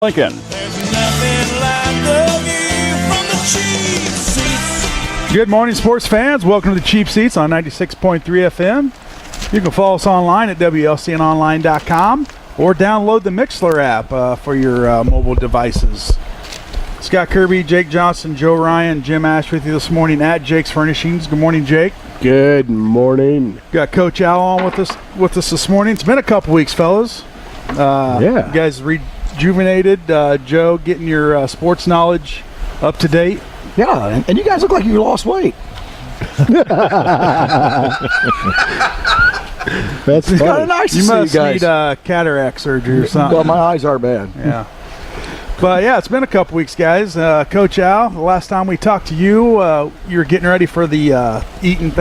Lincoln. There's nothing like the view from the cheap seats. Good morning, sports fans. Welcome to the Cheap Seats on 96.3 FM. You can follow us online at WLCNonline.com or download the Mixler app for your mobile devices. Scott Kirby, Jake Johnston, Joe Ryan, Jim Ash with you this morning at Jake's Furnishings. Good morning, Jake. Good morning. Got Coach Al on with us this morning. It's been a couple weeks, fellas. Yeah. You guys rejuvenated. Joe, getting your sports knowledge up to date. Yeah, and you guys look like you lost weight. That's It's kind funny. of nice to You see you must guys. need cataract surgery or something. Well, my eyes are bad. Yeah. But, yeah, it's been a couple weeks, guys. Coach Al, the last time we talked to you, you were getting ready for the Eaton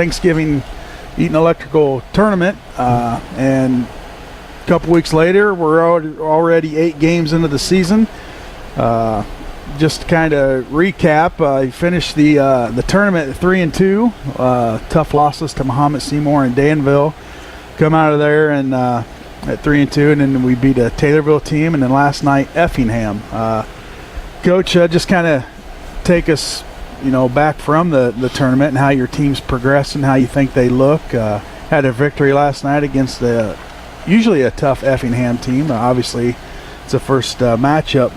Electrical Tournament. And a couple weeks later, we're already 8 games into the season. Just to kind of recap, you finished the tournament at 3-2. Tough losses to Mahomet Seymour and Danville. Come out of there and at 3-2, and then we beat a Taylorville team, and then last night Effingham. Coach, just kind of take us, back from the tournament and how your team's progressed and how you think they look. Had a victory last night against usually a tough Effingham team. Obviously, it's the first matchup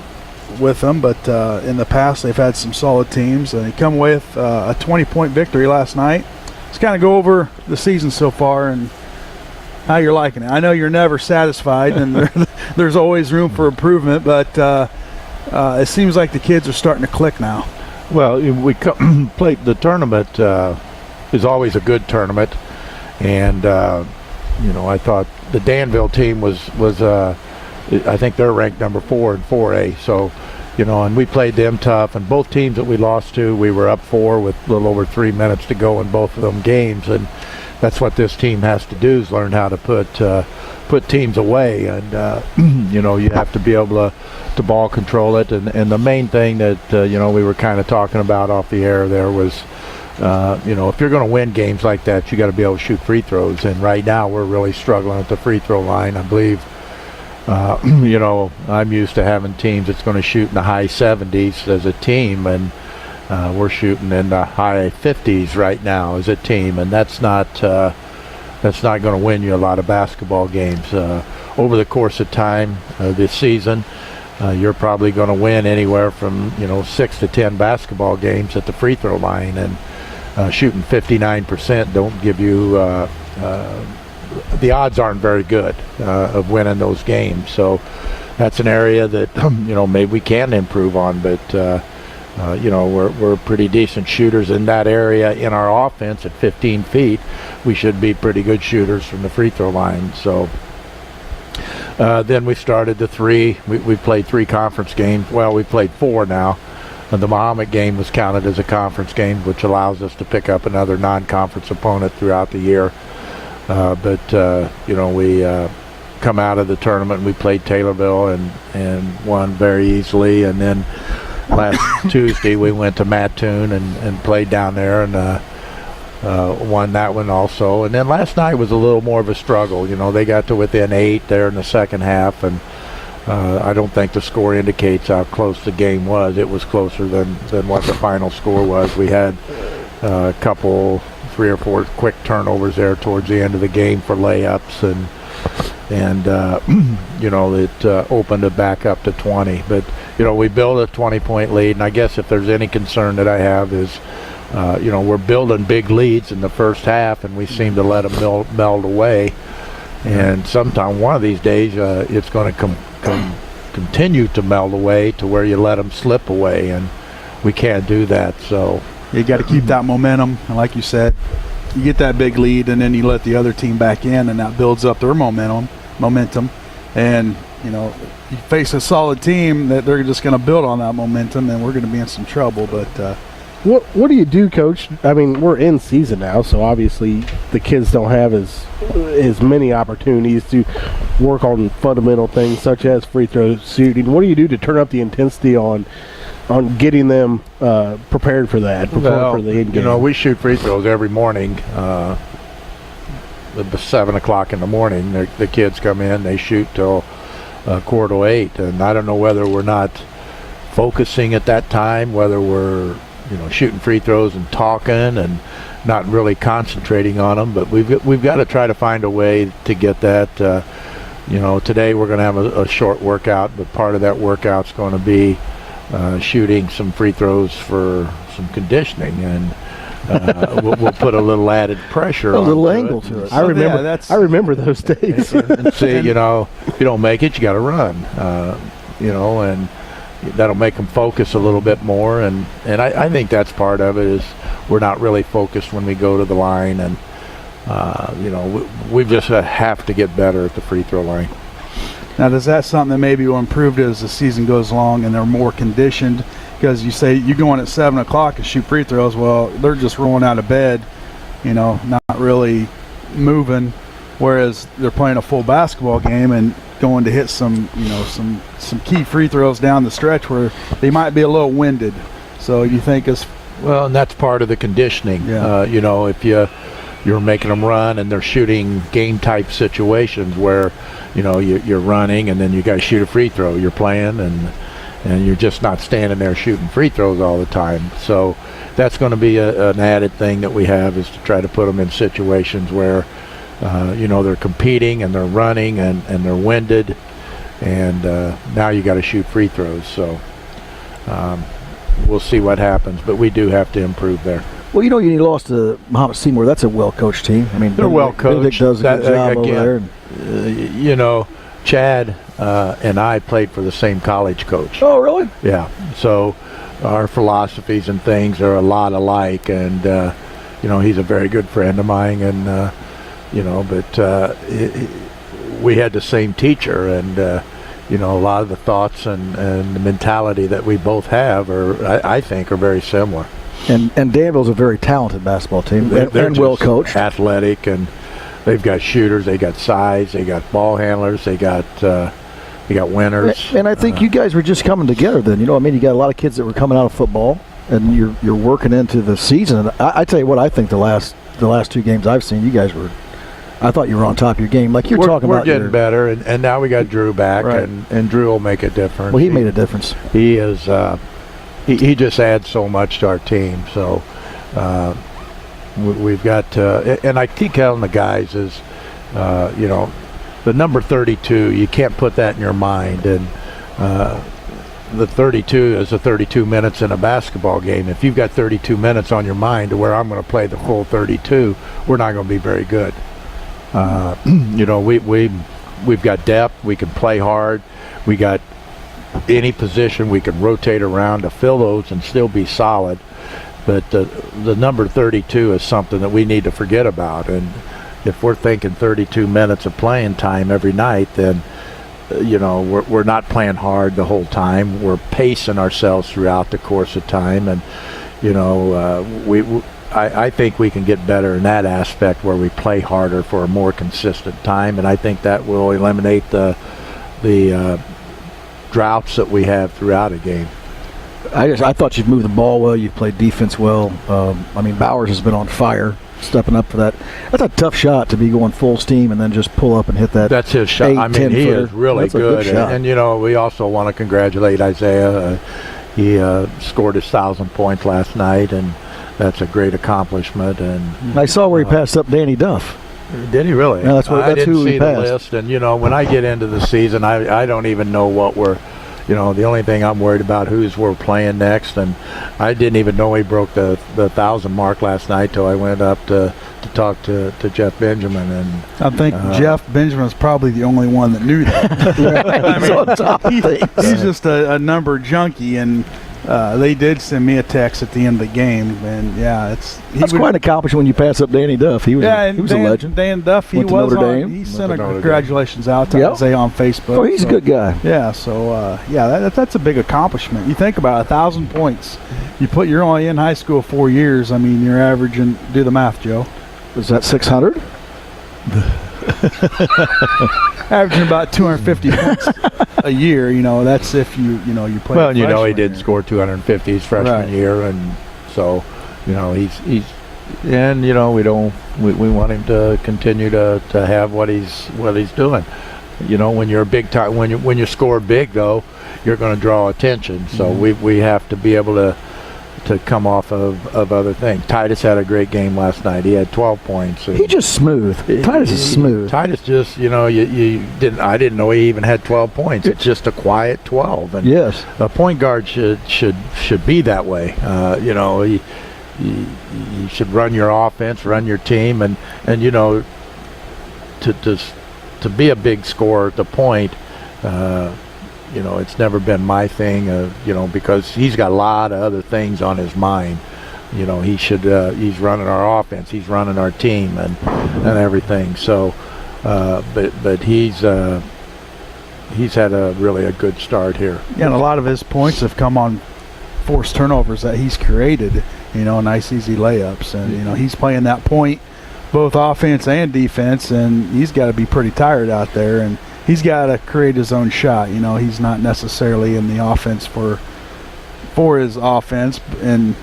with them, but in the past they've had some solid teams. They come away with a 20-point victory last night. Let's kind of go over the season so far and how you're liking it. I know you're never satisfied, and there's always room for improvement, but it seems like the kids are starting to click now. Well, we played the tournament. Is always a good tournament, and I thought the Danville team was I think they're ranked number 4 in 4A. So, and we played them tough. And both teams that we lost to, we were up 4 with a little over 3 minutes to go in both of them games. And that's what this team has to do, is learn how to put teams away. And you have to be able to ball control it. And the main thing that we were kind of talking about off the air there was, if you're going to win games like that, you got to be able to shoot free throws. And right now we're really struggling at the free throw line. I believe. I'm used to having teams that's going to shoot in the high 70s as a team, and we're shooting in the high 50s right now as a team, and that's not going to win you a lot of basketball games. Over the course of time this season, you're probably going to win anywhere from 6 to 10 basketball games at the free throw line, and shooting 59% don't give you the odds aren't very good of winning those games. So that's an area that maybe we can improve on, but we're pretty decent shooters in that area. In our offense at 15 feet, we should be pretty good shooters from the free throw line. So then we started the 3. We played 3 conference games. Well, we played 4 now. And the Mahomet game was counted as a conference game, which allows us to pick up another non-conference opponent throughout the year. We come out of the tournament and we played Taylorville and won very easily. And then last Tuesday we went to Mattoon and played down there and won that one also. And then last night was a little more of a struggle. They got to within 8 there in the second half, and I don't think the score indicates how close the game was. It was closer than what the final score was. We had a couple 3 or 4 quick turnovers there towards the end of the game for layups, and it opened it back up to 20. But we built a 20-point lead, and I guess if there's any concern that I have is we're building big leads in the first half, and we seem to let them meld away. And sometime one of these days it's going to continue to meld away to where you let them slip away, and we can't do that. So You got to keep that momentum, and like you said, you get that big lead, and then you let the other team back in, and that builds up their momentum. And you face a solid team that they're just going to build on that momentum, and we're going to be in some trouble. But what do you do, Coach? I mean, we're in season now, so obviously the kids don't have as many opportunities to work on fundamental things such as free throw shooting. What do you do to turn up the intensity on getting them prepared for that, for the end game? We shoot free throws every morning. At 7 o'clock in the morning, the kids come in, they shoot till quarter to 8, and I don't know whether we're not focusing at that time, whether we're shooting free throws and talking and not really concentrating on them, but we've got to try to find a way to get that. Today we're going to have a short workout, but part of that workout's going to be shooting some free throws for some conditioning, and we'll put a little added pressure A on little it. angle to it. I remember those days. And see, if you don't make it, you got to run. And that'll make them focus a little bit more. And I think that's part of it, is we're not really focused when we go to the line. And, we just have to get better at the free throw line. Now, is that something that maybe will improve as the season goes along and they're more conditioned? Because you say you go in at 7 o'clock and shoot free throws. Well, they're just rolling out of bed, not really moving. Whereas they're playing a full basketball game and going to hit some key free throws down the stretch where they might be a little winded. So you think well, and that's part of the conditioning. Yeah. If you're making them run and they're shooting game type situations where you're running and then you got to shoot a free throw. You're playing and you're just not standing there shooting free throws all the time. So that's going to be an added thing that we have, is to try to put them in situations where they're competing and they're running and they're winded, and now you got to shoot free throws. So we'll see what happens, but we do have to improve there. Well, you lost to Muhammad Seymour. That's a well-coached team. I mean, they're well coached. Does a good job over there. Chad and I played for the same college coach. Oh, really? Yeah. So our philosophies and things are a lot alike, and he's a very good friend of mine, and but we had the same teacher, and a lot of the thoughts and the mentality that we both have I think are very similar. And Danville's a very talented basketball team, They're and well coached, athletic, and they've got shooters, they got size, they got ball handlers, they got winners. And I think you guys were just coming together then. You got a lot of kids that were coming out of football, and you're working into the season. And I tell you what, I think the last 2 games I've seen, you guys were. I thought you were on top of your game, like you're talking about. We're getting better, and now we got Drew back, right. and Drew will make a difference. Well, he made a difference. He is. He just adds so much to our team. So we've got, and I keep telling the guys is, the number 32. You can't put that in your mind, and the 32 is the 32 minutes in a basketball game. If you've got 32 minutes on your mind to where I'm going to play the full 32, we're not going to be very good. We've got depth. We can play hard. We got any position we can rotate around to fill those and still be solid. But the number 32 is something that we need to forget about. And if we're thinking 32 minutes of playing time every night, then we're not playing hard the whole time. We're pacing ourselves throughout the course of time, and I think we can get better in that aspect where we play harder for a more consistent time, and I think that will eliminate the droughts that we have throughout a game. I thought you'd moved the ball well. You've played defense well. Bowers has been on fire, stepping up for that. That's a tough shot to be going full steam and then just pull up and hit that. That's his shot. 8, He is really That's good. A good shot. And we also want to congratulate Isaiah. He scored his 1,000 points last night, and that's a great accomplishment. And I saw where he passed up Danny Duff. Did he really? Yeah, that's I didn't who he see the passed. list. And when I get into the season, I don't even know what we're. The only thing I'm worried about who's we're playing next, and I didn't even know he broke the 1,000 mark last night till I went up to talk to Jeff Benjamin, and I think Jeff Benjamin's probably the only one that knew that. He's on top of things. He's just a number junkie, and they did send me a text at the end of the game, and that's quite an accomplishment when you pass up Danny Duff. He was a legend. Dan Duff, Went to Notre Dame. He sent a congratulations out to Isaiah on Facebook. Oh, he's a good guy. Yeah, so that's a big accomplishment. You think about 1,000 points. You're only in high school 4 years. You're averaging. Do the math, Joe. Was that 600? Averaging about 250 points a year. That's if you play. Well, he did score 250 his freshman year, and so he's and we want him to continue to have what he's doing. when you're a big time, when you score big though, you're going to draw attention. So we have to be able to come off of other things. Titus had a great game last night. He had 12 points. He just smooth. Titus is smooth. Titus just, I didn't know he even had 12 points. It's just a quiet 12. And yes, a point guard should be that way. You should run your offense, run your team, and to be a big scorer at the point. It's never been my thing, because he's got a lot of other things on his mind. He's running our offense, he's running our team and everything. So, but he's had a good start here. Yeah, and a lot of his points have come on forced turnovers that he's created, nice easy layups. And, he's playing that point, both offense and defense, and he's got to be pretty tired out there. And he's got to create his own shot. He's not necessarily in the offense for his offense, and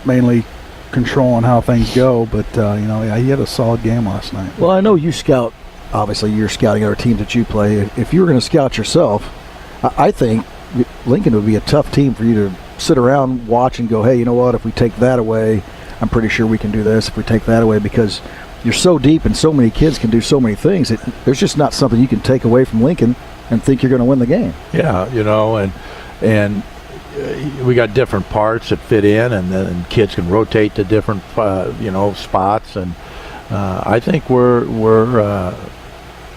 mainly controlling how things go. But he had a solid game last night. Well, I know you scout. Obviously, you're scouting other teams that you play. If you were going to scout yourself, I think Lincoln would be a tough team for you to sit around, watch, and go, hey, you know what? If we take that away, I'm pretty sure we can do this. If we take that away, because you're so deep and so many kids can do so many things. There's just not something you can take away from Lincoln and think you're going to win the game. Yeah, and we got different parts that fit in, and then kids can rotate to different spots, and I think we're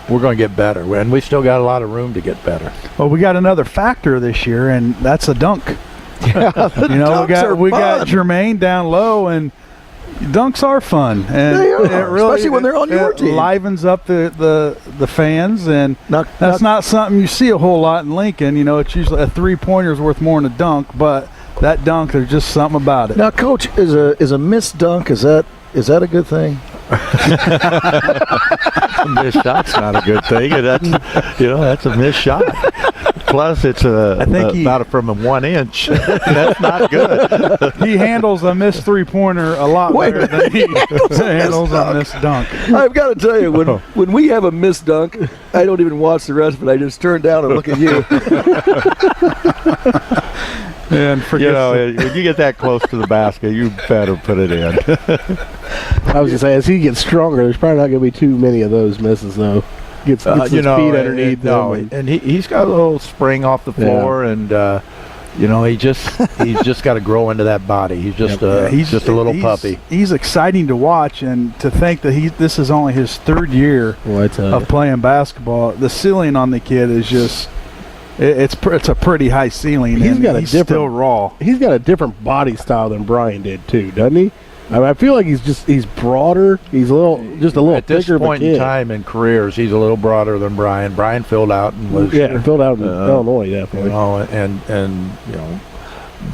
going to get better, and we still got a lot of room to get better. Well, we got another factor this year, and that's a dunk. Yeah, we got Jermaine down low, and dunks are fun, and they are, it really, especially when they're on your team. Livens up the fans, and that's not something you see a whole lot in Lincoln. It's usually a 3-pointer's worth more than a dunk, but that dunk, there's just something about it. Now, Coach, is a missed dunk, is that a good thing? A missed shot's not a good thing. That's a missed shot. Plus, it's about from a 1 inch. That's not good. He handles a missed 3-pointer a lot better than he handles a missed dunk. I've got to tell you, when we have a missed dunk, I don't even watch the rest of it. I just turn down and look at you. And when you get that close to the basket, you better put it in. I was going to say, as he gets stronger, there's probably not going to be too many of those misses, though. Gets his feet underneath. And he's got a little spring off the floor, and he's just got to grow into that body. He's just a little puppy. He's exciting to watch, and to think that this is only his 3rd year of playing basketball. The ceiling on the kid is just. It's a pretty high ceiling, he's still raw. He's got a different body style than Brian did too, doesn't he? I feel like he's broader. He's a little thicker. At this point in time in careers, he's a little broader than Brian. Brian filled out and was filled out in Illinois, definitely.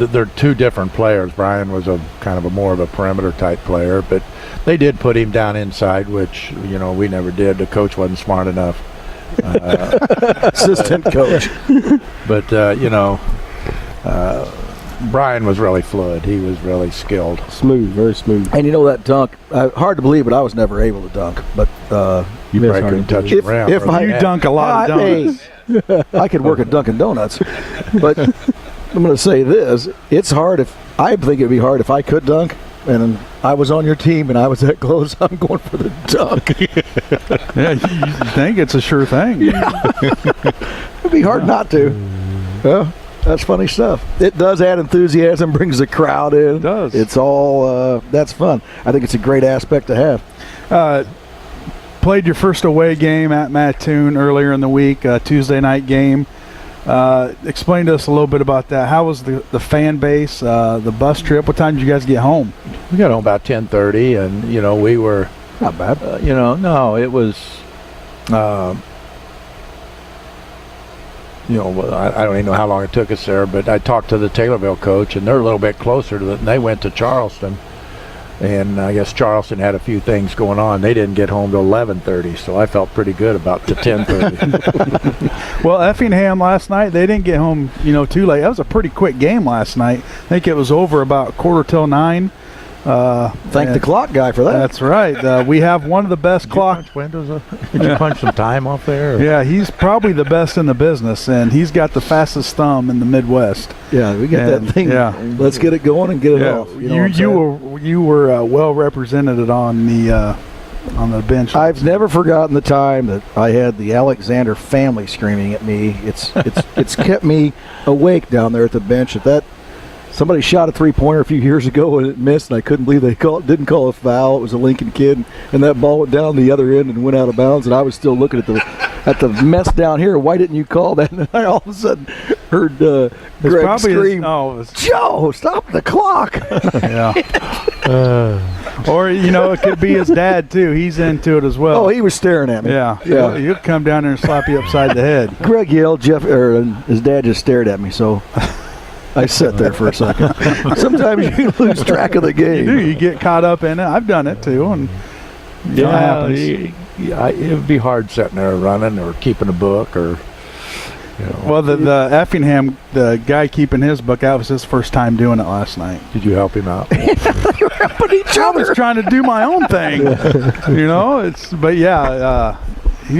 They're two different players. Brian was a kind of a more of a perimeter type player, but they did put him down inside, which we never did. The coach wasn't smart enough. Assistant coach. But Brian was really fluid. He was really skilled. Smooth, very smooth. And that dunk, hard to believe, but I was never able to dunk. But you probably couldn't touch the rim. If you dunk a lot of donuts. I could work at Dunkin' Donuts. But I'm going to say this. It's hard I think it would be hard if I could dunk. And I was on your team, and I was that close. I'm going for the dunk. Yeah, you think it's a sure thing. Yeah. It'd be hard not to. Well, that's funny stuff. It does add enthusiasm, brings the crowd in. It does. It's all, that's fun. I think it's a great aspect to have. Played your first away game at Mattoon earlier in the week, Tuesday night game. Explain to us a little bit about that. How was the fan base, the bus trip? What time did you guys get home? We got home about 10:30, and we were not bad. No, it was. I don't even know how long it took us there, but I talked to the Taylorville coach, and they're a little bit closer to it. And they went to Charleston, and I guess Charleston had a few things going on. They didn't get home till 11:30, so I felt pretty good about the 10:30. Well, Effingham last night, they didn't get home, too late. That was a pretty quick game last night. I think it was over about 8:45. Thank the clock guy for that. That's right. We have one of the best clock. Did you punch some time off there? Or? Yeah, he's probably the best in the business, and he's got the fastest thumb in the Midwest. Yeah, we get And, that thing. yeah. Let's get it going and get it off. You know what I'm saying? you were well represented on the bench. I've never forgotten the time that I had the Alexander family screaming at me. It's kept me awake down there at the bench. Somebody shot a three-pointer a few years ago and it missed, and I couldn't believe they didn't call a foul. It was a Lincoln kid, and that ball went down the other end and went out of bounds. And I was still looking at the mess down here. Why didn't you call that? And I all of a sudden heard Greg scream, "Joe, stop the clock!" Yeah. Or it could be his dad too. He's into it as well. Oh, he was staring at me. Yeah. He'll come down there and slap you upside the head. Greg yelled. His dad just stared at me. So I sat there for a second. Sometimes you lose track of the game. You do. You get caught up in it. I've done it too, and it happens. It would be hard sitting there running or keeping a book or. Well, the Effingham, the guy keeping his book out, was his first time doing it last night. Did you help him out? I was trying to do my own thing, he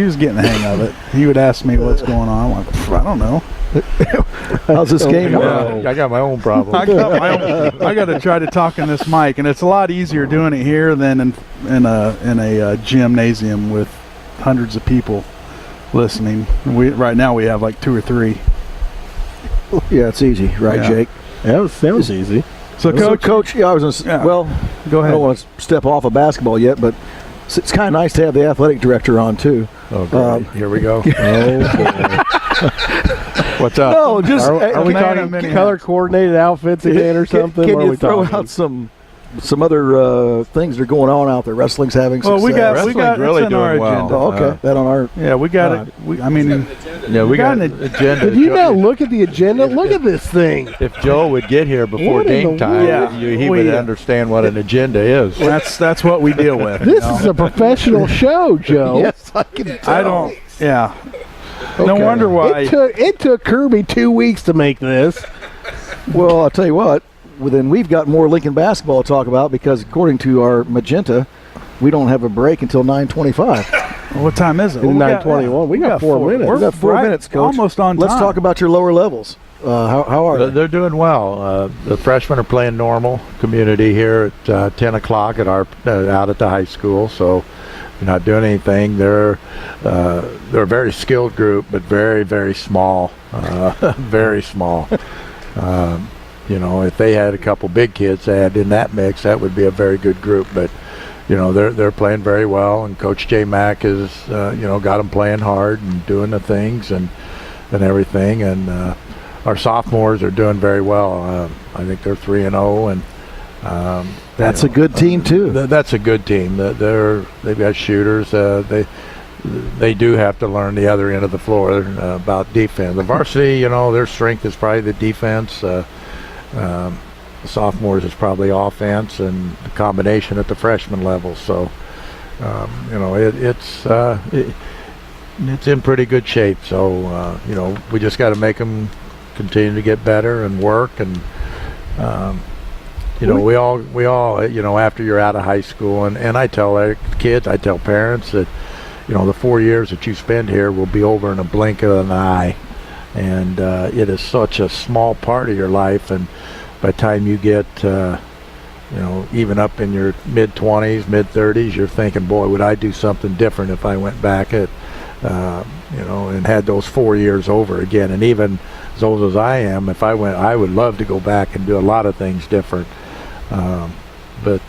was getting the hang of it. He would ask me what's going on. I'm like, I don't know. How's this game? I got my own problem. I got to try to talk in this mic, and it's a lot easier doing it here than in a gymnasium with hundreds of people listening. Right now we have like 2 or 3. Yeah, it's easy, right, Yeah. Jake? Yeah, it sounds easy. So, Coach, I was gonna Well, go I ahead. don't want to step off of basketball yet, but it's kind of nice to have the athletic director on too. Oh, great. Here we go. What's up? No, just Are we man, talking many color coordinated outfits again or something? Can What are you we throw talking? out some other things that are going on out there? Wrestling's having success. Well, we got Wrestling's really it's in our doing well. agenda. Oh, okay, that on our. Yeah, we got Alright. it. We got an an agenda. Did you not look at the agenda? Look at this thing. If Joe would get here before What in game the time, world? he would understand what an agenda is. That's what we deal with. This is a professional show, Joe. Yes, I can tell. I don't. Yeah. No Okay. wonder why. It took Kirby 2 weeks to make this. Well, I'll tell you what. Well, then we've got more Lincoln basketball to talk about because according to our magenta, we don't have a break until 9:25. What time is it? In 9:21. We got 4 minutes. We're We got 4 minutes, Coach. Almost on time. Let's talk about your lower levels. How are they? They're doing well. The freshmen are playing normal community here at 10 o'clock at out at the high school. So they're not doing anything. They're a very skilled group, but very, very small. Very small. If they had a couple big kids to add in that mix, that would be a very good group. But they're playing very well, and Coach J Mack has got them playing hard and doing the things and everything. And our sophomores are doing very well. I think they're 3-0, and That's a good team too. That's a good team. They've got shooters. They do have to learn the other end of the floor about defense. The varsity, their strength is probably the defense. The sophomores is probably offense, and the combination at the freshman level. So, it's in pretty good shape. So, we just got to make them continue to get better and work. And we all after you're out of high school, and I tell kids, I tell parents that the 4 years that you spend here will be over in a blink of an eye. And it is such a small part of your life, and by the time you get even up in your mid-20s, mid-30s, you're thinking, boy, would I do something different if I went back at and had those 4 years over again. And even as old as I am, if I went, I would love to go back and do a lot of things different. But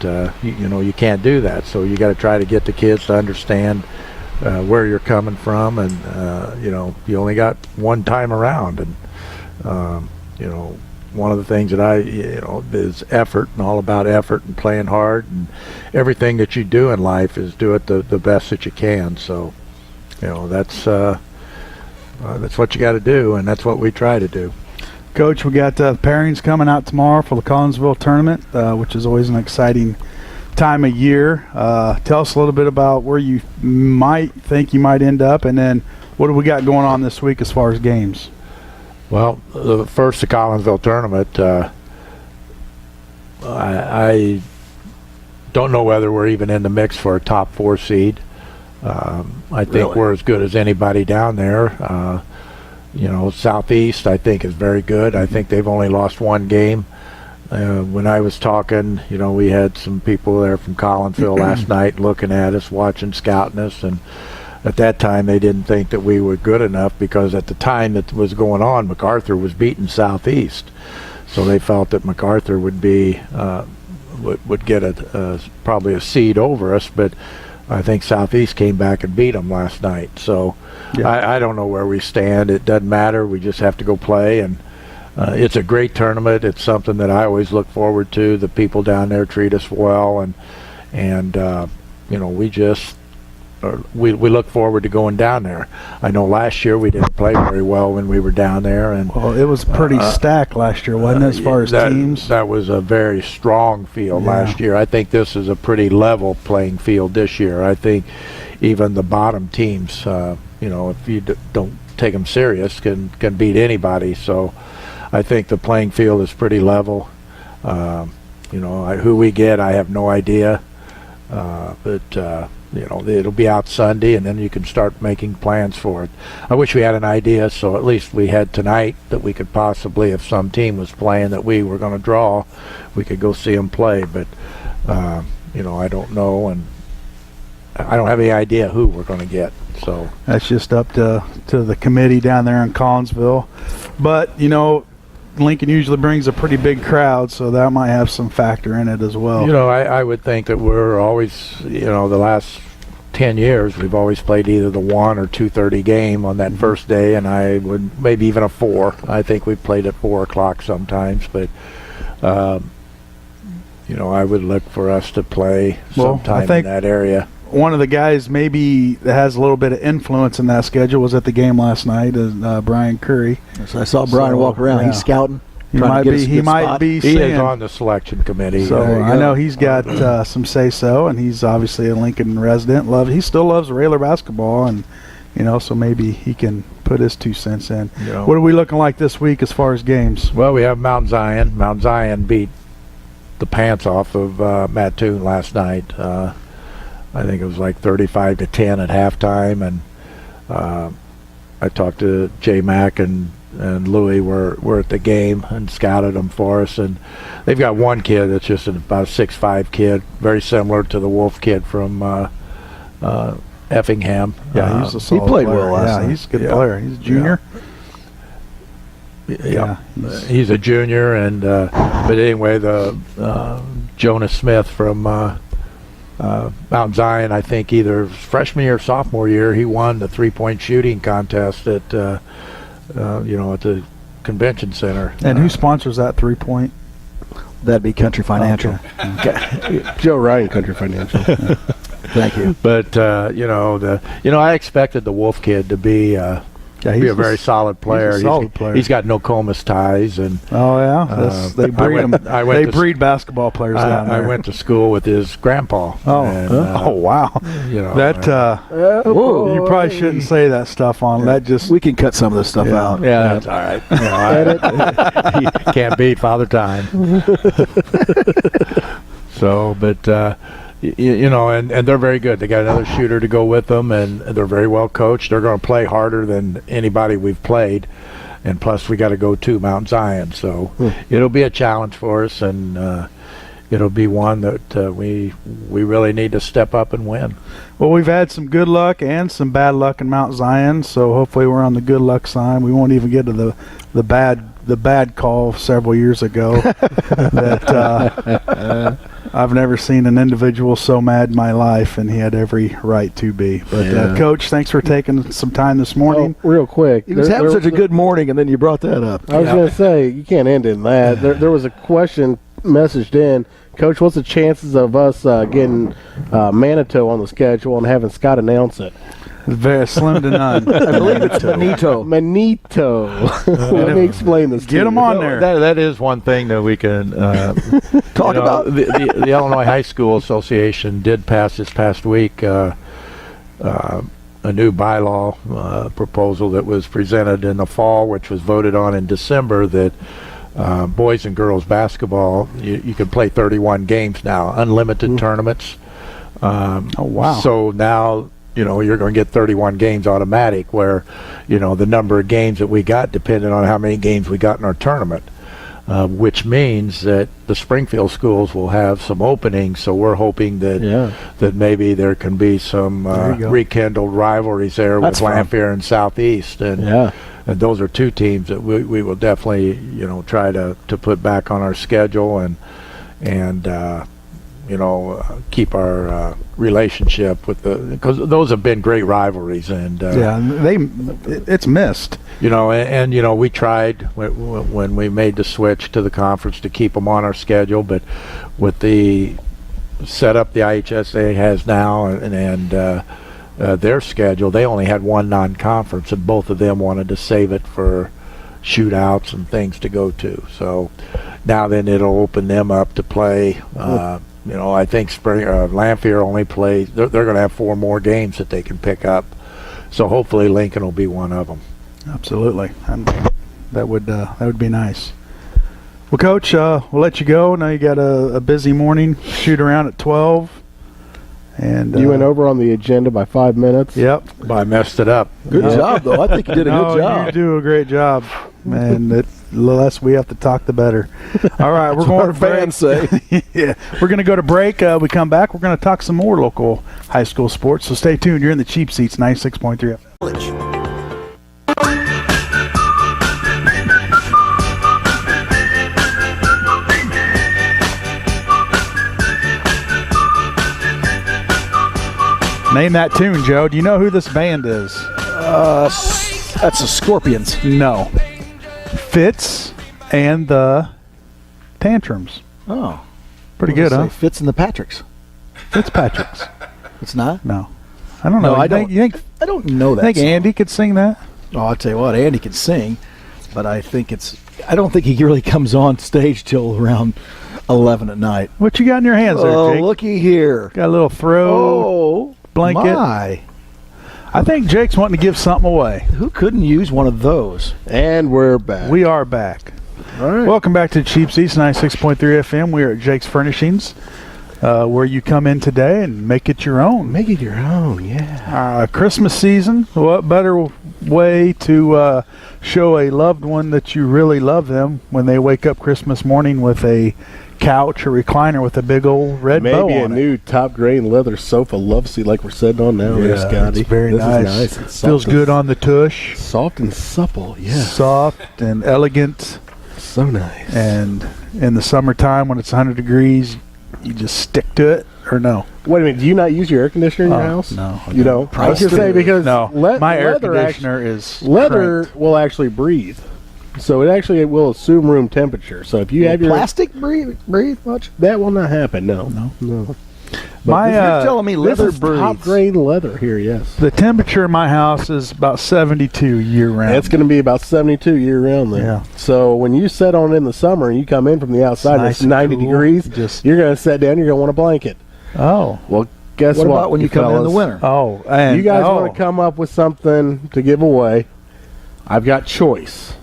you can't do that, so you got to try to get the kids to understand where you're coming from, and you only got one time around, and one of the things that I is effort, and all about effort and playing hard, and everything that you do in life is do it the best that you can. So that's what you got to do, and that's what we try to do. Coach, we got pairings coming out tomorrow for the Collinsville tournament, which is always an exciting time of year. Tell us a little bit about where you might think you might end up, and then what do we got going on this week as far as games? Well, the Collinsville tournament, I don't know whether we're even in the mix for a top 4 seed. I think Really? we're as good as anybody down there. Southeast I think is very good. I think they've only lost 1 game. When I was talking, we had some people there from Collinsville last night looking at us, watching, scouting us, and at that time they didn't think that we were good enough, because at the time that was going on, MacArthur was beating Southeast, so they felt that MacArthur would be would get probably a seed over us, but I think Southeast came back and beat them last night. So I don't know where we stand. It doesn't matter. We just have to go play, and it's a great tournament. It's something that I always look forward to. The people down there treat us well, and we look forward to going down there. I know last year we didn't play very well when we were down there, and Well, it was pretty stacked last year, wasn't it, as far as teams? That was a very strong field last year. I think this is a pretty level playing field this year. I think even the bottom teams, if you don't take them serious, can beat anybody. So I think the playing field is pretty level. Who we get, I have no idea. But it'll be out Sunday, and then you can start making plans for it. I wish we had an idea, so at least we had tonight that we could possibly, if some team was playing that we were going to draw, we could go see them play. But I don't know, and I don't have any idea who we're going to get. So That's just up to the committee down there in Collinsville. But, Lincoln usually brings a pretty big crowd, so that might have some factor in it as well. I would think that we're always, the last 10 years, we've always played either the 1 or 2:30 game on that first day, and I would maybe even a 4. I think we played at 4 o'clock sometimes, but I would look for us to play sometime in that area. One of the guys maybe that has a little bit of influence in that schedule was at the game last night, Brian Curry. So I saw Brian walk around. Yeah. He's scouting. He trying to get us a good might spot. be He seeing. is on the selection committee. So There you I go. know he's got some say-so, and he's obviously a Lincoln resident. He still loves Railer basketball, and so maybe he can put his 2 cents in. What are we looking like this week as far as games? Well, we have Mount Zion. Mount Zion beat the pants off of Mattoon last night. I think it was like 35-10 at halftime, and I talked to J Mack and Louie were at the game and scouted them for us, and they've got one kid that's just about a 6'5" kid, very similar to the Wolf kid from Effingham. Yeah, he's a solid played player. well last Yeah, night. he's a good player. He's a junior. Yeah, he's a junior, and but anyway, the Jonas Smith from Mount Zion, I think either freshman year or sophomore year, he won the 3-point shooting contest at at the convention center. And who sponsors that 3-point? That'd be Country Financial. Joe Ryan, Country Financial. Thank you. But I expected the Wolf kid to be be a very solid player. He's a solid player. He's got Nokomis ties, and Oh yeah, they breed them. They breed basketball players down there. I went to school with his grandpa. Oh, and, wow! That Whoa. you probably shouldn't say that stuff on. That just We can cut some of this stuff out. yeah, that's all right. You can't beat Father Time. So, but and they're very good. They got another shooter to go with them, and they're very well coached. They're going to play harder than anybody we've played, and plus we got to go to Mount Zion, so it'll be a challenge for us, and it'll be one that we really need to step up and win. Well, we've had some good luck and some bad luck in Mount Zion, so hopefully we're on the good luck side. We won't even get to the bad call several years ago that I've never seen an individual so mad in my life, and he had every right to be. But Coach, thanks for taking some time this morning. Oh, real quick. He was having such a good morning, and then you brought that up. I was going to say, you can't end in that. There was a question messaged in. Coach, what's the chances of us getting Manitou on the schedule and having Scott announce it? Very slim to none. I believe it's Benito. Manito. Let me explain this to Get him you. on there. That is one thing that we can Talk about. The Illinois High School Association did pass this past week a new bylaw proposal that was presented in the fall, which was voted on in December, that boys and girls basketball, you can play 31 games now, unlimited tournaments. Oh, wow. So now, you're going to get 31 games automatic, where, the number of games that we got depended on how many games we got in our tournament, which means that the Springfield schools will have some openings. So we're hoping that maybe there can be some rekindled rivalries there with Lanphier and Southeast. And those are two teams that we will definitely, try to put back on our schedule and keep our relationship with because those have been great rivalries. And it's missed. And we tried when we made the switch to the conference to keep them on our schedule, but with the setup the IHSA has now and their schedule, they only had one non-conference, and both of them wanted to save it for shootouts and things to go to. So now then it'll open them up to play. I think Lanphier only plays. They're going to have 4 more games that they can pick up. So hopefully Lincoln will be one of them. Absolutely, and that would be nice. Well, Coach, we'll let you go. Now you got a busy morning. Shoot around at 12. And you went over on the agenda by 5 minutes. Yep. But I messed it up. Good job, though. I think you did a good job. You do a great job, and the less we have to talk, the better. All right, we're going to fans say. Yeah, we're going to go to break. We come back. We're going to talk some more local high school sports. So stay tuned. You're in the Cheap Seats, 96.3 FM. Name that tune, Joe. Do you know who this band is? That's the Scorpions. No. Fitz and the Tantrums. Oh. Pretty good, huh? Fitz and the Patricks. Fitzpatrick's. It's not? No. I don't know. No, I don't know that. Think song. Andy could sing that? Oh, I'll tell you what, Andy can sing, but I don't think he really comes on stage till around 11 at night. What you got in your hands there, Jake? Oh, looky here. Got a little throw blanket. My. I think Jake's wanting to give something away. Who couldn't use one of those? And we're back. We are back. All right. Welcome back to Cheap Seats, 96.3 FM. We are at Jake's Furnishings, where you come in today and make it your own. Make it your own, yeah. Christmas season, what better way to show a loved one that you really love them when they wake up Christmas morning with a couch or recliner with a big old red bow Maybe a on new top grade leather sofa love seat like we're sitting on now. Yeah, Scotty. it's very nice. Is nice. It's Feels good on the tush. Soft and supple, yeah. Soft and elegant. So nice. And in the summertime when it's 100 degrees, you just stick to it, or no? Wait a minute. Do you not use your air conditioner in your house? No. You don't? I was going to say because my air leather conditioner is leather cranked. will actually breathe. So it will assume room temperature. So if you have your plastic breathe much? that will not happen. No. My You're telling me leather this is breathes. top grade leather here. Yes. The temperature in my house is about 72 year round. It's going to be about 72 year round there. Yeah. So when you sit on it in the summer and you come in from the outside and nice it's 90 and cool. degrees, you're going to sit down. You're going to want a blanket. Oh. Well, guess what? What about when you come in the fellas? winter? Oh. And You guys want to come up with something to give away? I've got choice.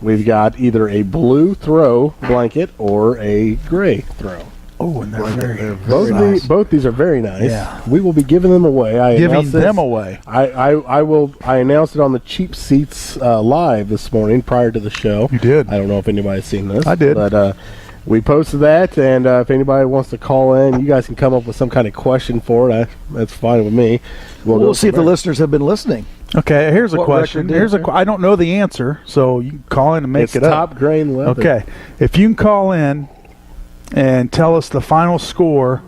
We've got either a blue throw blanket or a gray throw. Oh, and they're Both these are very nice. Yeah. We will be giving them away. giving them away. I announced it on the Cheap Seats live this morning prior to the show. You did. I don't know if anybody's seen this. I did. But we posted that, and if anybody wants to call in, you guys can come up with some kind of question for it. That's fine with me. We'll see if the listeners have been listening. Okay, here's a What question. record I don't know the answer, so you can call in and make It's it up. top grain leather. Okay, if you can call in and tell us the final score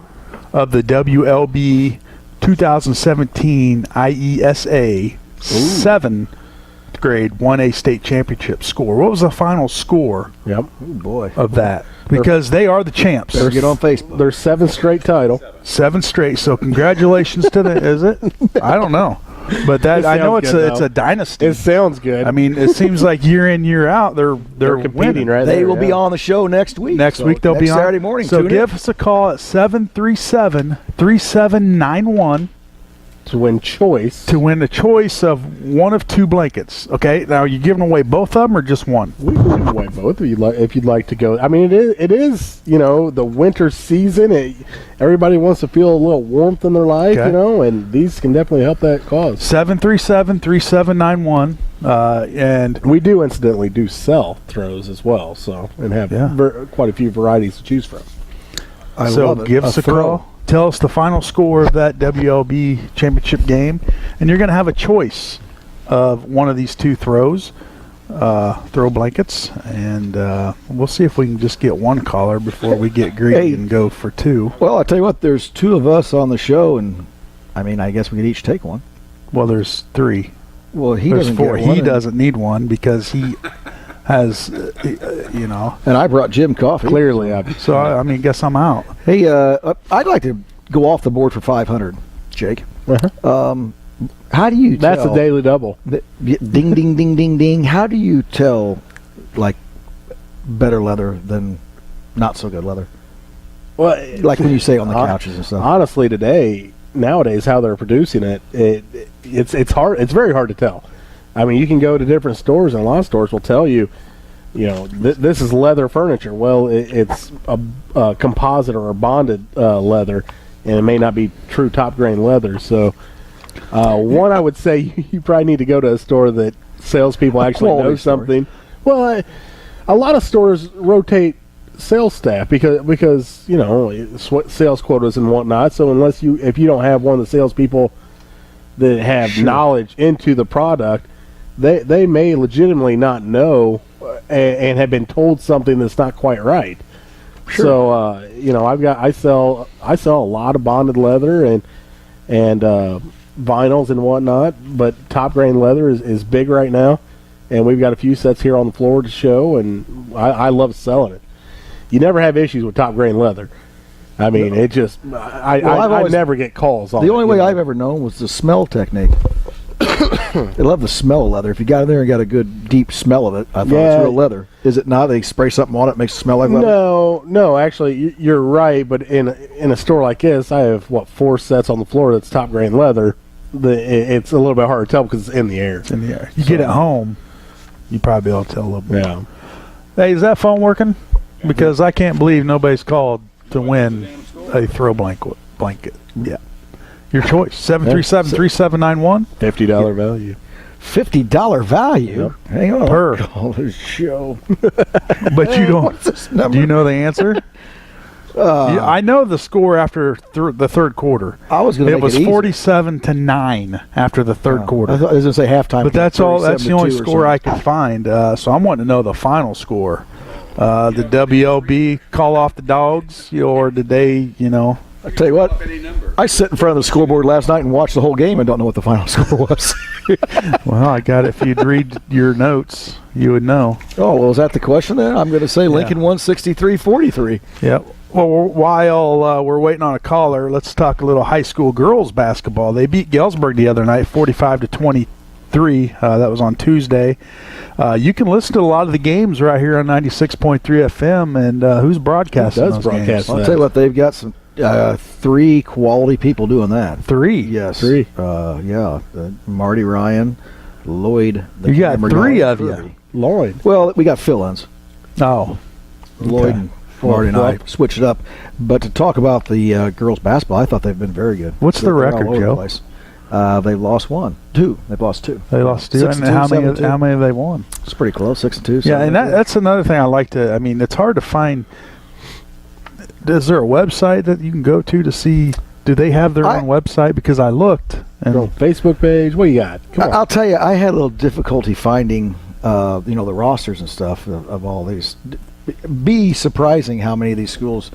of the WLB 2017 IESA 7th grade 1A state championship score. What was the final score Yep. Oh, boy. of that? Because they are the champs. Better get on Facebook. Their 7th straight title. 7 straight. So congratulations to them. Is it? I don't know. But that I know sounds good, it's a dynasty. It sounds good. I mean, it seems like year in year out they're competing winning. right They there, will be yeah. on the show next week. Next So week they'll be on Saturday morning. So tune give in. us a call at 737-3791 To win choice. to win the choice of one of two blankets. Okay, now are you giving away both of them or just one? We can give away both if you'd like to go. I mean, it is the winter season. Everybody wants to feel a little warmth in their life, Okay. and these can definitely help that cause. 737-3791, and We do incidentally do sell throws as well, and have quite a few varieties to choose from. I so love it. give us a throw. call. Tell us the final score of that WLB championship game, and you're going to have a choice of one of these two throw blankets, and we'll see if we can just get one caller before we get greedy and go for two. Well, I tell you what, there's two of us on the show, and I mean, I guess we could each take one. Well, there's three. Well, he There's doesn't four. get one. He doesn't need one because he has, And I brought Jim coffee. Clearly, So I mean, guess I'm out. Hey, I'd like to go off the board for 500, Jake. How do you that's tell? a daily double. Ding, ding, ding, ding, ding. How do you tell, like, better leather than not so good leather? Well, Like when you say on the couches and stuff. Honestly, nowadays, how they're producing it's hard. It's very hard to tell. I mean, you can go to different stores, and a lot of stores will tell you, this is leather furniture. Well, it's a composite or a bonded leather, and it may not be true top grain leather. So, one, I would say you probably need to go to a store that salespeople actually know quality store. something. Well, a lot of stores rotate sales staff because sales quotas and whatnot. So if you don't have one of the salespeople that have knowledge into the product, they may legitimately not know and have been told something that's not quite right. Sure. So I sell a lot of bonded leather and vinyls and whatnot, but top grain leather is big right now, and we've got a few sets here on the floor to show, and I love selling it. You never have issues with top grain leather. I mean, it just I never get calls on it. The only way I've ever known was the smell technique. I love the smell of leather. If you got in there and got a good deep smell of it, I thought it's real leather. Is it not? They spray something on it, makes it smell like leather? No, actually, you're right. But in a store like this, I have 4 sets on the floor that's top grain leather. It's a little bit hard to tell because it's in the air. It's in the air. You get it home, you probably be able to tell a little bit. Yeah. Hey, is that phone working? Because I can't believe nobody's called to win a throw blanket. Yeah. Your choice. 737-3791. $50 value. $50 value? Yep. Hang on. Per. Call this show. But you don't. What's this number? Do you know the answer? I know the score after the third quarter. I was going to It make was it easy. 47-9 after the third quarter. I was going to say halftime. But that's all. That's the only 37-2 or score I something. could find. So I'm wanting to know the final score. The WLB call off the dogs, or did they? I tell you what, I sat in front of the scoreboard last night and watched the whole game and don't know what the final score was. Well, I got it. If you'd read your notes, you would know. Oh, well, is that the question then? I'm going to say Lincoln won 63-43. Yep. Well, while we're waiting on a caller, let's talk a little high school girls basketball. They beat Galesburg the other night, 45-23. That was on Tuesday. You can listen to a lot of the games right here on 96.3 FM. And who's broadcasting Who does those broadcast games? I'll tell you what, they've got some 3 quality people doing that. 3. Yes. 3. Marty Ryan, Lloyd. You got Hammer 3 Dog, of you. Kirby. Lloyd. Well, we got fill-ins. Oh. Lloyd Okay. and Marty and I switched it up. But to talk about the girls' basketball, I thought they've been very good. What's the They're all record, over the Joe? place. They've lost 2. They've lost 2. They lost 2. 6-2, And how many 7-2. have they won? It's pretty close, 6-2. Yeah, and that's another thing I like to. I mean, it's hard to find. Is there a website that you can go to see? Do they have their own website? Because I looked. And Facebook page. What you got? Come on. I'll tell you, I had a little difficulty finding, the rosters and stuff of all these. Be surprising how many of these schools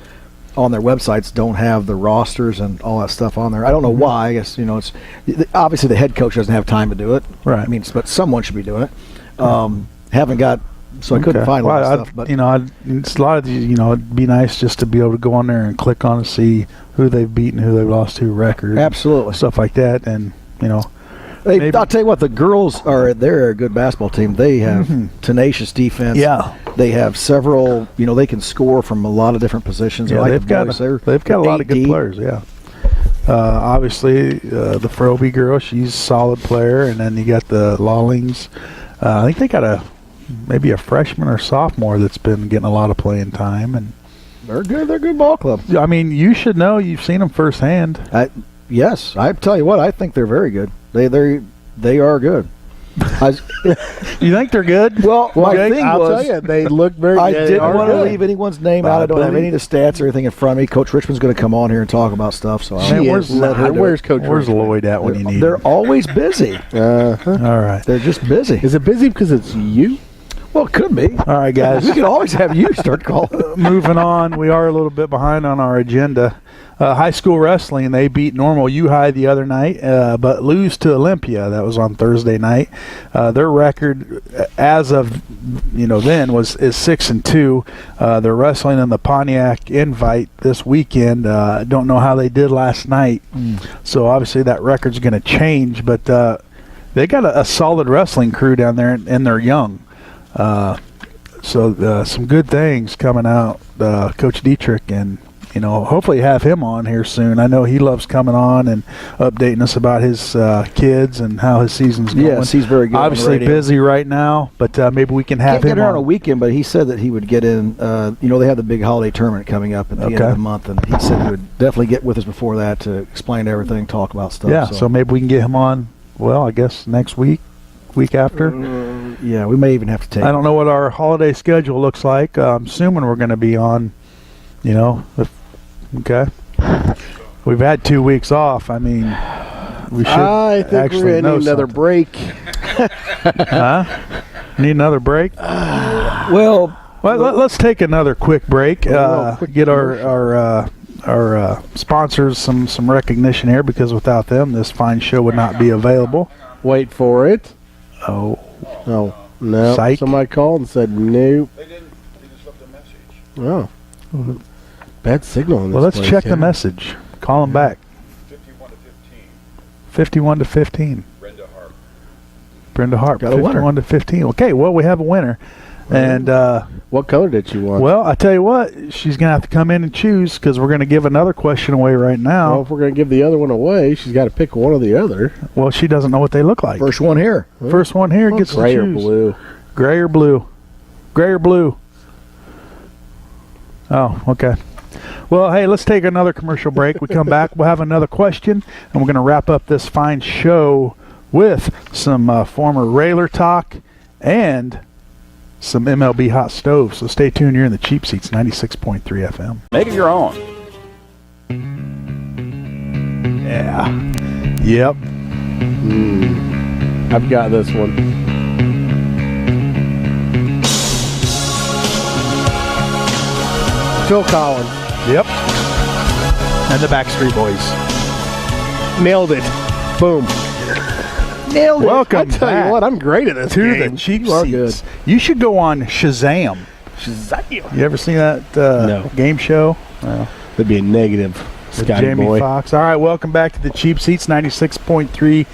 on their websites don't have the rosters and all that stuff on there. I don't know why. I guess it's obviously the head coach doesn't have time to do it. Right. I mean, but someone should be doing it. Haven't got. So I couldn't find a lot of stuff. But it's a lot of these. It'd be nice just to be able to go on there and click on and see who they've beaten, who they've lost to, record, absolutely stuff like that. And I'll tell you what, the girls they're a good basketball team. They have tenacious defense. Yeah. They have several, they can score from a lot of different positions. Yeah, Like they've got a lot of good deep. players. Yeah. Obviously, the Froby girl, she's a solid player. And then you got the Lawlings. I think they got maybe a freshman or sophomore that's been getting a lot of playing time. And They're good. They're a good ball club. I mean, you should know. You've seen them firsthand. Yes, I tell you what, I think they're very good. They are good. You think they're good? Well, my Jake, thing I'll was, tell you, they look very I good. didn't want to Good. leave anyone's name out. I don't have any of the stats or anything in front of me. Coach Richmond's going to come on here and talk about stuff. So She I'll is let her not. do Where's it. Coach Where's Richmond? Lloyd at when you need They're him? always busy. Uh-huh. All right. They're just busy. Is it busy because it's you? Well, it could be. All right, guys. We could always have you start calling. Moving on, we are a little bit behind on our agenda. High school wrestling, they beat Normal U-High the other night, but lose to Olympia. That was on Thursday night. Their record, as of then, is 6-2. They're wrestling in the Pontiac Invite this weekend. Don't know how they did last night, so obviously that record's going to change. But they got a solid wrestling crew down there, and they're young. So some good things coming out. Coach Dietrich, and hopefully have him on here soon. I know he loves coming on and updating us about his kids and how his season's going. Yes, he's very good. Obviously busy right now, but maybe we can have Can't get him her on on a weekend, but he said that he would get in. They have the big holiday tournament coming up at the end of the month, and he said he would definitely get with us before that to explain everything, talk about stuff. Yeah, so maybe we can get him on. Well, I guess next week after. Yeah, we may even have to take. I don't know what our holiday schedule looks like. I'm assuming we're going to be on. Okay. We've had 2 weeks off. I mean, we should. I think actually we're going to know need another something. break. Huh? Need another break? Well, let's take another quick break. quick Get our sponsors some recognition here, because without them, this fine show would not be available. Wait for it. Oh, No. Psych. Somebody called and said no. They didn't. They just left a message. Oh. Bad signal in this well, let's place, check yeah. the message. Call them back. 51 to 15. 51 to 15. Brenda Harp. Brenda Hart. Got a winner. 51 to 15. Okay, well, we have a winner. And, What color did she want? well, I tell you what, she's going to have to come in and choose, because we're going to give another question away right now. Well, if we're going to give the other one away, she's got to pick one or the other. Well, she doesn't know what they look like. first one here. First one here gets to Gray or choose. blue. Gray or blue? Gray or blue? Oh, okay. Well, hey, let's take another commercial break. We come back, we'll have another question, and we're going to wrap up this fine show with some former Railer talk and some MLB hot stoves. So stay tuned. You're in the Cheap Seats, 96.3 FM. Make it your own. Yeah. Yep. I've got this one. Phil Collins. Yep. And the Backstreet Boys. Nailed it. Boom. Nailed it. Welcome I tell back you what, I'm great at this to game. the Cheap You are Seats. You should go on Shazam. Shazam. You ever seen that No. game show? That'd be a negative, With Scotty Jamie boy. Foxx. All right, welcome back to the Cheap Seats, 96.3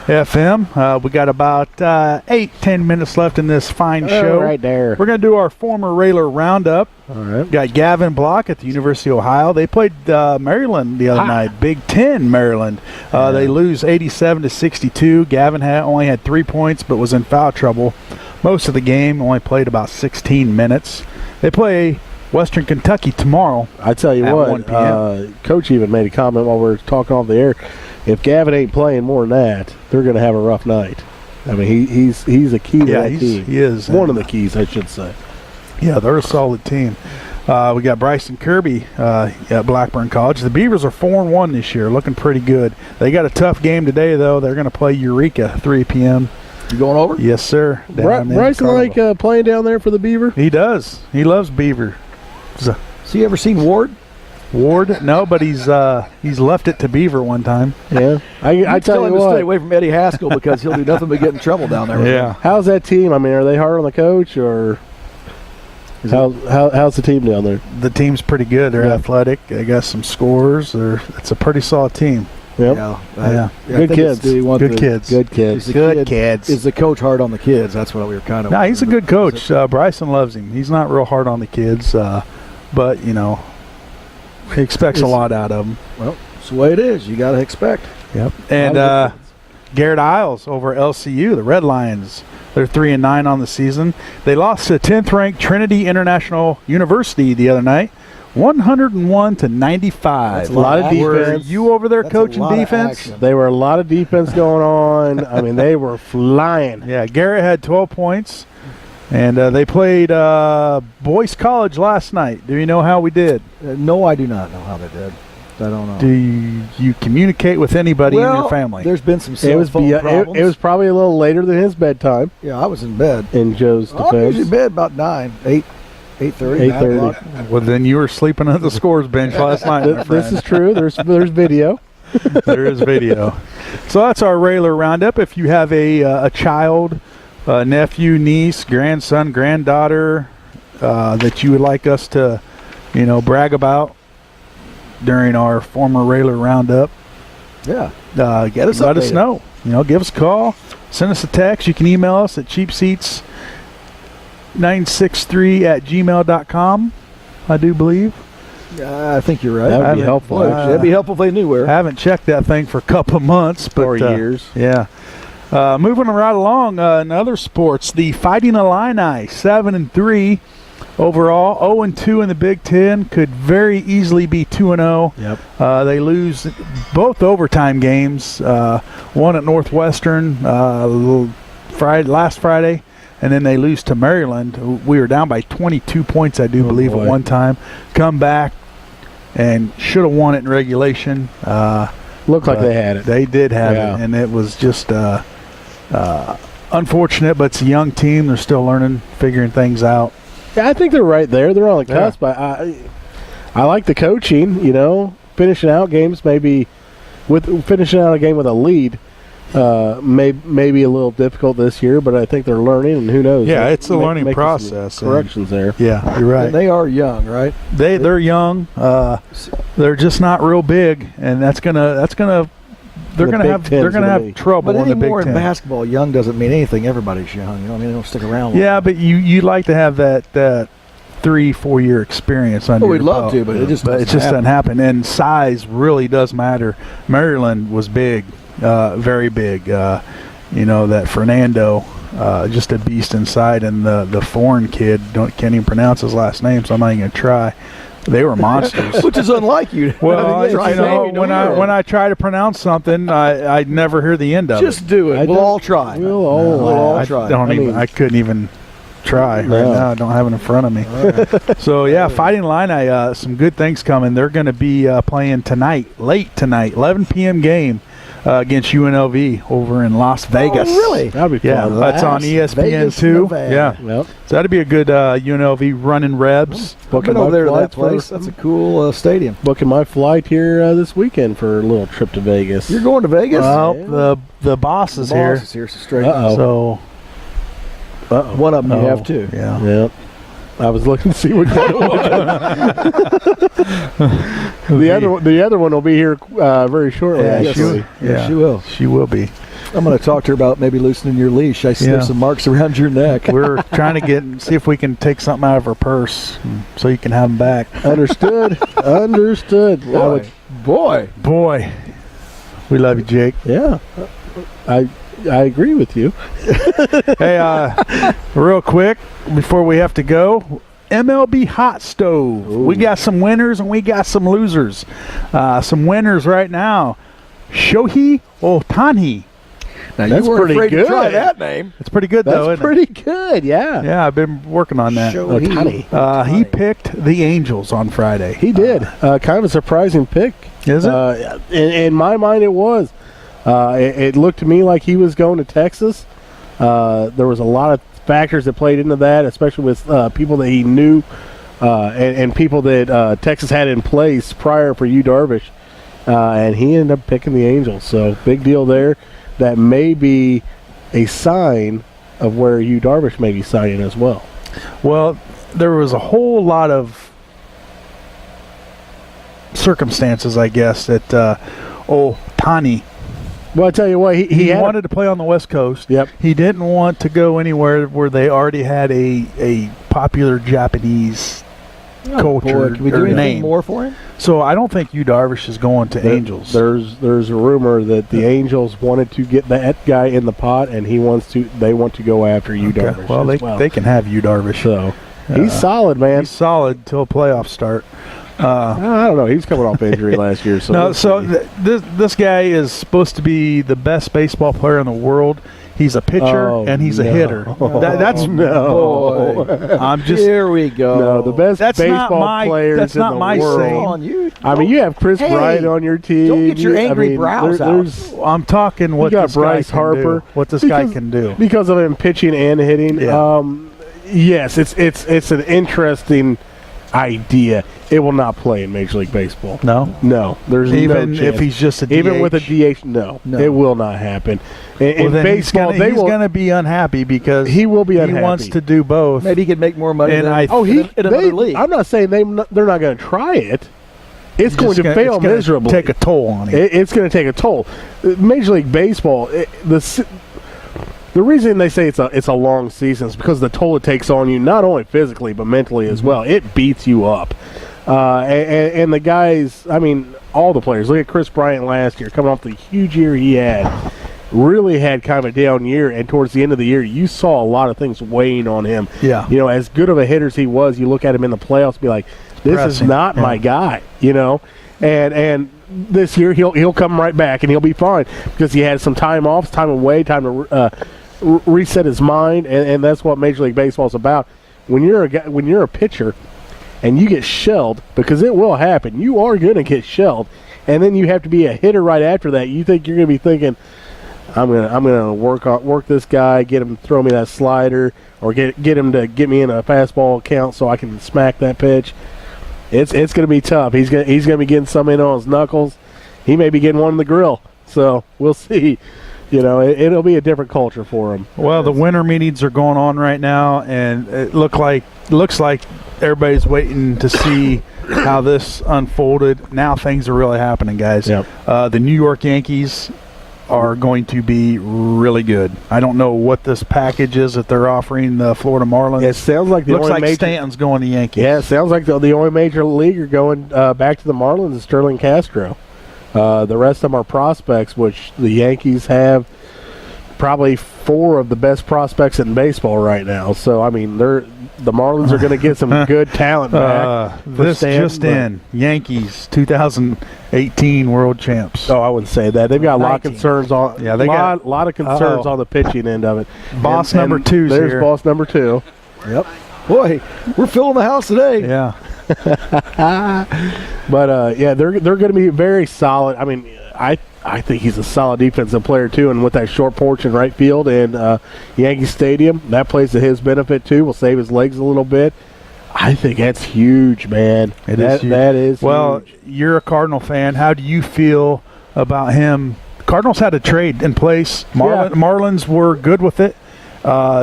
FM. We got about 8-10 minutes left in this fine show. Right there. We're going to do our former Railer roundup. All right. Got Gavin Block at the University of Ohio. They played Maryland the other night, Big Ten Maryland. They lose 87 to 62. Gavin only had 3 points, but was in foul trouble most of the game. Only played about 16 minutes. They play Western Kentucky tomorrow. I tell you At what, 1 p.m. Coach even made a comment while we were talking off the air. If Gavin ain't playing more than that, they're going to have a rough night. I mean, he's a key to that team. He is. One of the keys, I should say. Yeah, they're a solid team. We got Bryson Kirby at Blackburn College. The Beavers are 4-1 this year, looking pretty good. They got a tough game today, though. They're going to play Eureka 3 p.m. You going over? Yes, sir. Down in Bryson Carnival. like playing down there for the Beaver? He does. He loves Beaver. So you ever seen Ward? Ward? No, but he's left it to Beaver one time. Yeah. I tell Tell you him to stay what. away from Eddie Haskell because he'll do nothing but get in trouble down there. Yeah. How's that team? I mean, are they hard on the coach, or how's the team down there? The team's pretty good. They're Yeah. athletic. They got some scores. It's a pretty solid team. Yep. Yeah. Yeah. Good kids. Good kids. Good kids. Is the coach hard on the kids? That's what we were kind of. No, he's a good coach. Bryson loves him. He's not real hard on the kids, but he expects a lot out of them. Well, That's the way it is. You got to expect. Yep. And Garrett Isles over at LCU, the Red Lions. They're 3-9 on the season. They lost to 10th-ranked Trinity International University the other night, 101-95. That's a lot of defense. Were you over there That's a coaching lot of defense? action. There were a lot of defense going on. I mean, they were flying. Yeah, Garrett had 12 points, and they played Boyce College last night. Do you know how we did? No, I do not know how they did. I don't know. Do you communicate with anybody in your family? There's been some It cell was, phone problems. it was probably a little later than his bedtime, Yeah, I was in bed. in Joe's I'm usually in defense. bed about 9, 8, 8:30, 9 8:30. o'clock. Well, then you were sleeping at the scores bench last night, my This friend. is true. There's video. There is video. So that's our regular roundup. If you have a child, nephew, niece, grandson, granddaughter that you would like us to, brag about during our former regular roundup, Yeah. let us updated. know. Give us a call, send us a text. You can email us at cheapseats963@gmail.com, I do believe. I think you're right. That would be haven't- helpful. Boy, it'd be helpful if they knew I where. haven't checked that thing for a couple of months. But, 4 years. Yeah. Moving right along, in other sports, the Fighting Illini, 7-3 overall, 0-2 in the Big Ten, could very easily be 2-0. Yep. They lose both overtime games, one at Northwestern last Friday, and then they lose to Maryland. We were down by 22 points, I do believe, boy. at one time. Come back and should have won it in regulation. Looked like But they had it. They did have Yeah. it, and it was just unfortunate, but it's a young team. They're still learning, figuring things out. Yeah, I think they're right there. They're on the cusp. I like the coaching, finishing out games maybe finishing out a game with a lead. Maybe a little difficult this year, but I think they're learning, and who knows? Yeah, it's a learning making some process. Corrections there. Yeah, you're right. And they are young, right? They're young. They're just not real big, and they're gonna Big Ten's they're gonna gonna have be. trouble But in the Big anymore in Ten. basketball, young doesn't mean anything. Everybody's young. They don't stick around. long. Yeah, but you like to have that 3-4 year experience under. Well, we'd your love belt. to, but it just doesn't happen. And size really does matter. Maryland was big, very big. That Fernando, just a beast inside, and the foreign kid can't even pronounce his last name, so I'm not even gonna try. They were monsters. Which is unlike you. Well, Try name, when I try to pronounce something, I never hear the end of just do it. I We'll don't- all try. We'll all I try. don't I even. mean- I couldn't even try right No. now. I don't have it in front of me. So yeah, Fighting Illini, some good things coming. They're going to be playing late tonight, 11 p.m. game against UNLV over in Las Vegas. Oh, really? That'd be Yeah, fun. that's on Vegas, ESPN2. Nevada. Yeah, Yep. so that'd be a good UNLV running Rebs. I've Booking been over my there to that flight place. That's a cool stadium. Booking my flight here this weekend for a little trip to Vegas. You're going to Vegas? Well, Yeah. the boss is The here, boss is here, so straight. Uh-oh. so One of them you oh, have too. Yeah. Yep. I was looking to see which one it was. the other one will be here very shortly. Yeah, actually. She will. She will be. I'm going to talk to her about maybe loosening your leash. I see Yeah. some marks around your neck. We're trying to see if we can take something out of her purse so you can have them back. Understood. Understood. I would- Boy. Boy, we love you, Jake. yeah. I agree with you. Hey, real quick before we have to go, MLB Hot Stove. Ooh. We got some winners and we got some losers. Some winners right now. Shohei Ohtani. Now, That's you weren't pretty afraid to try good. that name. It's pretty good though, That's isn't pretty good. Yeah. it? Yeah, I've been working on that. Ohtani. He picked the Angels on Friday. He did. Kind of a surprising pick. Is it? In my mind, it was. It looked to me like he was going to Texas. There was a lot of factors that played into that, especially with people that he knew and people that Texas had in place prior for Yu Darvish. And he ended up picking the Angels. So big deal there. That may be a sign of where Yu Darvish may be signing as well. Well, there was a whole lot of circumstances, I guess, that Ohtani. Well, I tell you what, He had wanted to play on the West Coast. Yep. He didn't want to go anywhere where they already had a popular Japanese culture Can we do or anything name. more for him? So I don't think Yu Darvish is going to Angels. There's a rumor that the Angels wanted to get that guy in the pot, and they want to go after Yu Darvish. Well, they can have Yu Darvish. So he's solid, man. He's solid till playoffs start. I don't know. He's coming off injury last year. So No, so this guy is supposed to be the best baseball player in the world. He's a pitcher and he's a hitter. That's no. I'm just. Here we go. No, the best That's not baseball my- players that's in not the my world. saying. Come on, you. I mean, you have Chris Bryant on your team. Don't get your angry I mean, brows out. there's- I'm talking what got this guy Bryce can Harper. do. What this guy can do. because of him pitching and hitting. Yeah. Yes, it's an interesting idea. It will not play in Major League Baseball. No, There's even no if chance. he's just a DH. Even with a DH, no, it will not happen. In Well, then baseball, he's going to be unhappy because he will be unhappy. He wants to do both. Maybe he could make more money And than I- in another league. I'm not saying they're not going to try it. It's going to fail it's gonna miserably. Take a toll on him. It's going to take a toll. Major League Baseball, the reason they say it's a long season is because the toll it takes on you, not only physically but mentally as well. It beats you up. And the guys, I mean, all the players. Look at Chris Bryant last year, coming off the huge year he had. Really had kind of a down year, and towards the end of the year, you saw a lot of things weighing on him. Yeah. You know, as good of a hitter as he was, you look at him in the playoffs and be like, this is not my guy, you know? And this year, he'll come right back, and he'll be fine because he had some time off, time away, time to reset his mind, and that's what Major League Baseball is about. When you're a pitcher and you get shelled, because it will happen, you are going to get shelled, and then you have to be a hitter right after that. You think you're going to be thinking, I'm gonna work this guy, get him to throw me that slider, or get him to get me in a fastball count so I can smack that pitch. It's going to be tough. He's going to be getting some in on his knuckles. He may be getting one in the grill. So we'll see. You know, it'll be a different culture for him. Well, the winter meetings are going on right now, and it looks like everybody's waiting to see how this unfolded. Now things are really happening, guys. Yep. The New York Yankees are going to be really good. I don't know what this package is that they're offering the Florida Marlins. It sounds like looks like Stanton's going to Yankees. Yeah, it sounds like the only major leaguer going back to the Marlins is Sterling Castro. The rest of them are prospects, which the Yankees have probably 4 of the best prospects in baseball right now. So, I mean, the Marlins are going to get some good talent back. This just in. Yankees 2018 World Champs. Oh, I wouldn't say that. They've got a lot of concerns on. Yeah, they got a lot of concerns on the pitching end of it. Boss number 2's there's here. boss number 2. Yep. Boy, we're filling the house today. Yeah. But yeah, they're going to be very solid. I mean, I think he's a solid defensive player too, and with that short porch in right field and Yankee Stadium, that plays to his benefit too. Will save his legs a little bit. I think that's huge, man. It is huge. That is well, huge. You're a Cardinal fan. How do you feel about him? Cardinals had a trade in place. Marlins were good with it.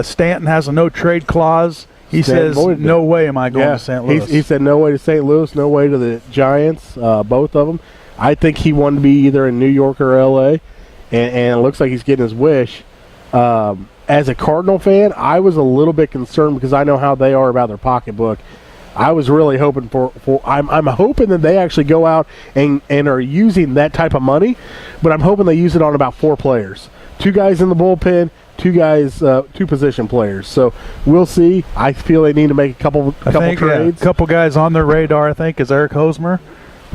Stanton has a no-trade clause. He says, no way am I going to St. Louis. He said no way to St. Louis, no way to the Giants, both of them. I think he wanted to be either in New York or L.A., and it looks like he's getting his wish. As a Cardinal fan, I was a little bit concerned because I know how they are about their pocketbook. I was really hoping I'm hoping that they actually go out and are using that type of money, but I'm hoping they use it on about 4 players. 2 guys in the bullpen, 2 position players. So we'll see. I feel they need to make a couple trades. A couple guys on their radar, I think, is Eric Hosmer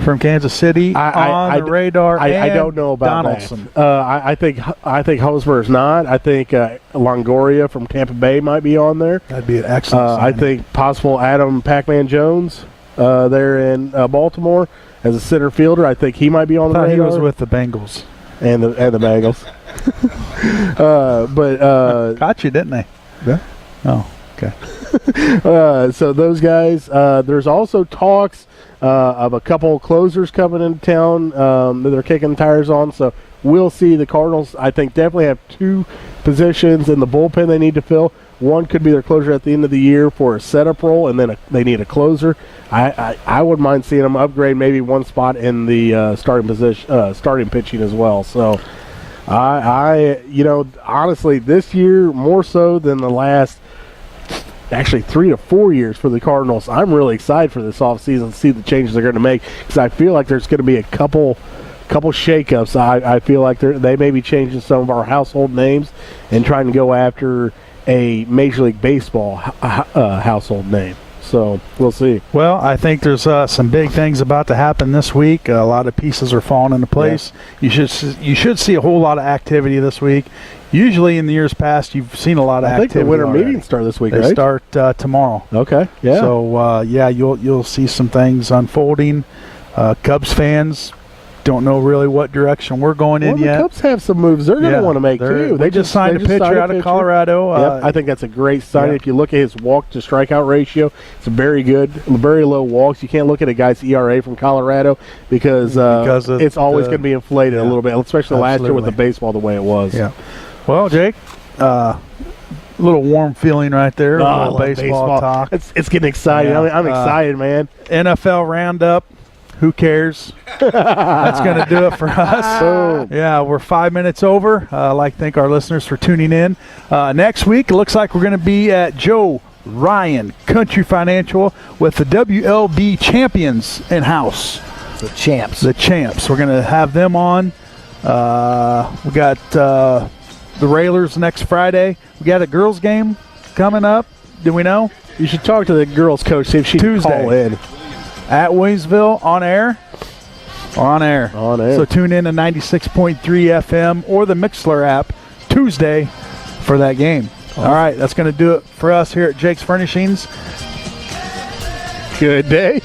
from Kansas City on the radar. I don't know about Donaldson. that. I think Hosmer is not. I think Longoria from Tampa Bay might be on there. That'd be an excellent I think possible Adam Pac-Man Jones there in Baltimore as a center fielder. I think he might be on the radar. He was with the Bengals. And the Bengals. But got you, didn't they? Yeah. Oh, okay. So those guys. There's also talks of a couple closers coming into town that they're kicking tires on. So we'll see. The Cardinals, I think, definitely have 2 positions in the bullpen they need to fill. One could be their closer at the end of the year for a setup role, and then they need a closer. I wouldn't mind seeing them upgrade maybe 1 spot in the starting position, starting pitching as well. So honestly, this year more so than the last actually 3 to 4 years for the Cardinals. I'm really excited for this offseason to see the changes they're going to make because I feel like there's going to be a couple shakeups. I feel like they may be changing some of our household names and trying to go after a Major League Baseball household name. So we'll see. Well, I think there's some big things about to happen this week. A lot of pieces are falling into place. Yeah. You should see a whole lot of activity this week. Usually in the years past, you've seen a lot of activity. I think the winter already. meetings start this week, They right? start tomorrow. Okay. Yeah. So you'll see some things unfolding. Cubs fans don't know really what direction we're going in yet. The Cubs have some moves they're going to want to make too. They just signed a pitcher out of Colorado. Yep, I think that's a great sign. If you look at his walk to strikeout ratio, it's very good. Very low walks. You can't look at a guy's ERA from Colorado because it's always going to be inflated a little bit, especially last year with the baseball the way it was. Yeah. Well, Jake, a little warm feeling right there. I love baseball talk. It's getting exciting. Yeah. I'm excited, man. NFL roundup. Who cares? That's going to do it for us. Yeah, we're 5 minutes over. I'd like to thank our listeners for tuning in. Next week, it looks like we're going to be at Joe Ryan Country Financial with the WLB champions in-house. The champs. We're going to have them on. We got the Railers next Friday. We got a girls game coming up. Do we know? You should talk to the girls' coach, see if she can call in. At Williamsville, on air. On air. So tune in to 96.3 FM or the Mixler app Tuesday for that game. Awesome. All right, that's going to do it for us here at Jake's Furnishings. Good day.